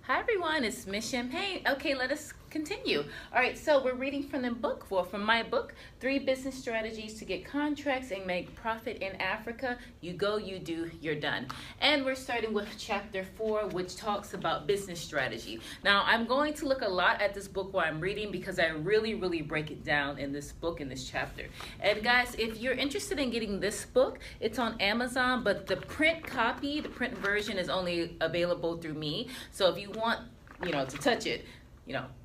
Hi everyone, it's Miss Champagne. Okay, let us continue. All right, so we're reading from the book, from my book, 3 Business Strategies to Get Contracts and Make Profit in Africa. You go, you do, you're done. And we're starting with chapter 4, which talks about business strategy. Now, I'm going to look a lot at this book while I'm reading because I really break it down in this book, in this chapter. And guys, if you're interested in getting this book, it's on Amazon, but the print copy, the print version is only available through me. So if you want, to touch it,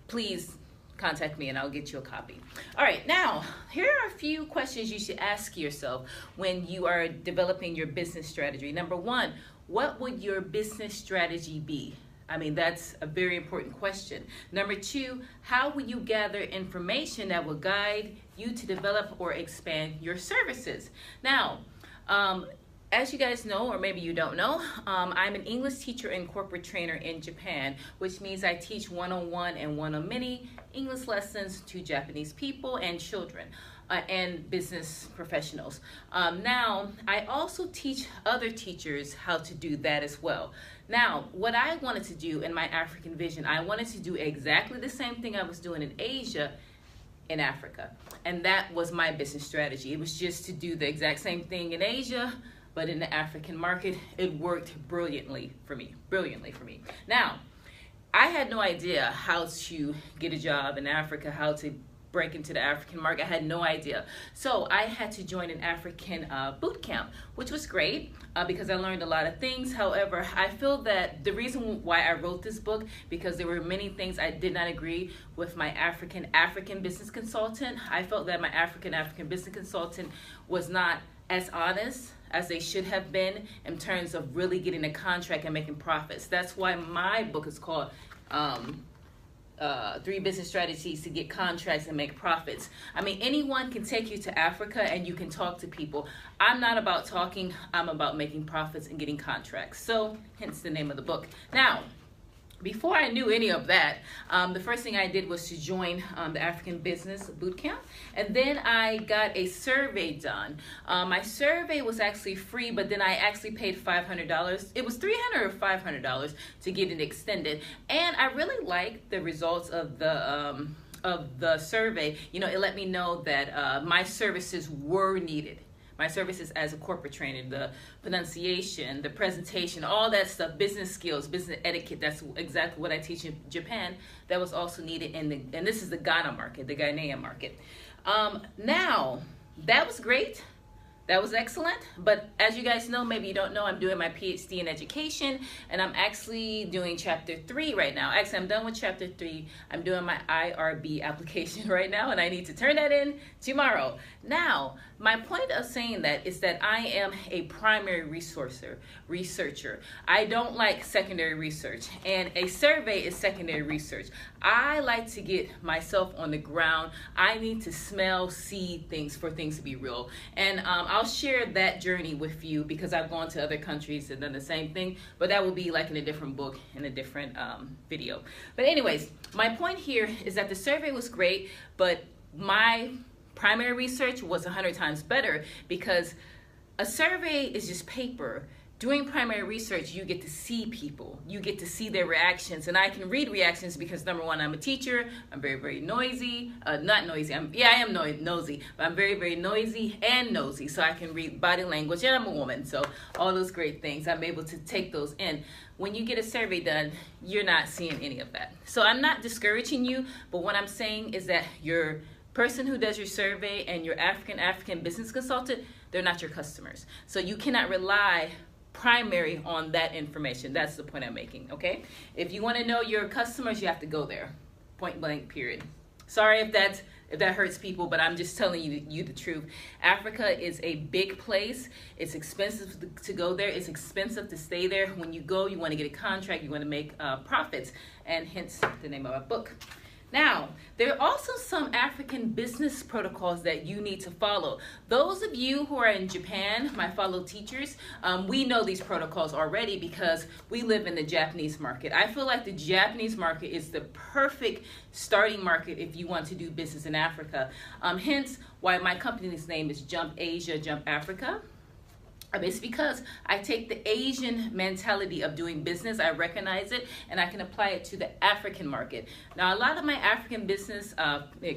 please contact me and I'll get you a copy. All right, now, here are a few questions you should ask yourself when you are developing your business strategy. Number 1, what would your business strategy be? I mean, that's a very important question. Number 2, how will you gather information that will guide you to develop or expand your services? Now, as you guys know, or maybe you don't know, I'm an English teacher and corporate trainer in Japan, which means I teach one-on-one and one-on-many English lessons to Japanese people and children and business professionals. Now, I also teach other teachers how to do that as well. Now, what I wanted to do in my African vision, I wanted to do exactly the same thing I was doing in Asia in Africa. And that was my business strategy. It was just to do the exact same thing in Asia, but in the African market, it worked brilliantly for me. Now, I had no idea how to get a job in Africa, how to break into the African market. I had no idea. So I had to join an African boot camp, which was great because I learned a lot of things. However, I feel that the reason why I wrote this book, because there were many things I did not agree with my African business consultant. I felt that my African business consultant was not as honest as they should have been in terms of really getting a contract and making profits. That's why my book is called 3 Business Strategies to Get Contracts and Make Profits. I mean, anyone can take you to Africa and you can talk to people. I'm not about talking, I'm about making profits and getting contracts. So, hence the name of the book. Now, before I knew any of that, the first thing I did was to join the African Business Bootcamp, and then I got a survey done. My survey was actually free, but then I actually paid $500. It was $300 or $500 to get it extended, and I really liked the results of the survey. It let me know that my services were needed. My services as a corporate trainer, the pronunciation, the presentation, all that stuff, business skills, business etiquette, that's exactly what I teach in Japan. That was also needed and this is the Ghana market, the Ghanaian market. Now, that was great. That was excellent, but as you guys know, maybe you don't know, I'm doing my PhD in education, and I'm actually doing chapter 3 right now. Actually, I'm done with chapter 3. I'm doing my IRB application right now, and I need to turn that in tomorrow. Now, my point of saying that is that I am a primary researcher. I don't like secondary research, and a survey is secondary research. I like to get myself on the ground. I need to smell, see things for things to be real, and I'll share that journey with you because I've gone to other countries and done the same thing, but that will be like in a different book, in a different video. But anyways, my point here is that the survey was great, but my primary research was 100 times better because a survey is just paper. Doing primary research, you get to see people. You get to see their reactions. And I can read reactions because, number 1, I'm a teacher. I'm very noisy. Not noisy. I am nosy. But I'm very noisy and nosy. So I can read body language. And I'm a woman. So all those great things, I'm able to take those in. When you get a survey done, you're not seeing any of that. So I'm not discouraging you. But what I'm saying is that your person who does your survey and your African business consultant, they're not your customers. So you cannot rely primary on that information. That's the point I'm making, okay? If you want to know your customers, you have to go there. Point blank, period. Sorry if that hurts people, but I'm just telling you the truth. Africa is a big place. It's expensive to go there. It's expensive to stay there. When you go, you want to get a contract. You want to make profits, and hence the name of our book. Now, there are also some African business protocols that you need to follow. Those of you who are in Japan, my fellow teachers, we know these protocols already because we live in the Japanese market. I feel like the Japanese market is the perfect starting market if you want to do business in Africa. Hence why my company's name is Jump Asia, Jump Africa. It's because I take the Asian mentality of doing business, I recognize it, and I can apply it to the African market. Now, a lot of my African business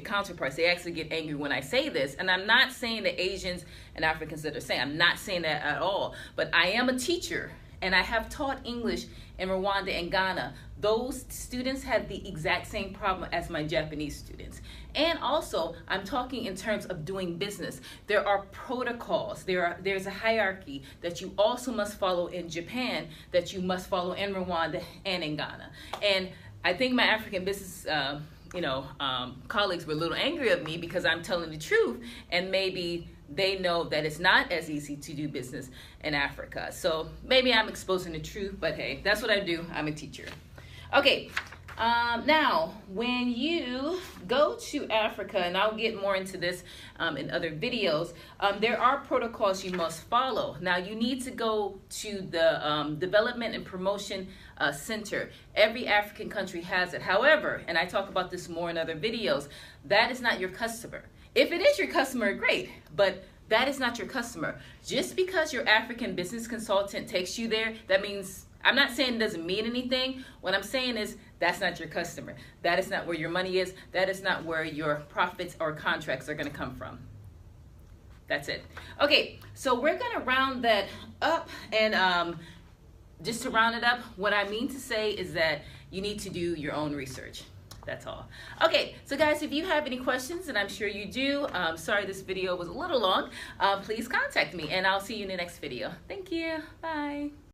counterparts, they actually get angry when I say this, and I'm not saying the Asians and Africans that are saying, I'm not saying that at all, but I am a teacher, and I have taught English in Rwanda and Ghana. Those students have the exact same problem as my Japanese students. And also, I'm talking in terms of doing business. There are protocols, there's a hierarchy that you also must follow in Japan, that you must follow in Rwanda and in Ghana. And I think my African business colleagues were a little angry at me because I'm telling the truth, and maybe they know that it's not as easy to do business in Africa. So maybe I'm exposing the truth, but hey, that's what I do. I'm a teacher. Okay, now when you go to Africa, and I'll get more into this in other videos, there are protocols you must follow. Now you need to go to the Development and Promotion Center. Every African country has it. However, and I talk about this more in other videos, that is not your customer. If it is your customer, great, but that is not your customer. Just because your African business consultant takes you there, that means, I'm not saying it doesn't mean anything. What I'm saying is that's not your customer. That is not where your money is. That is not where your profits or contracts are going to come from. That's it. Okay, so we're going to round that up, and just to round it up, what I mean to say is that you need to do your own research. That's all. Okay, so guys, if you have any questions, and I'm sure you do, sorry this video was a little long, please contact me, and I'll see you in the next video. Thank you. Bye.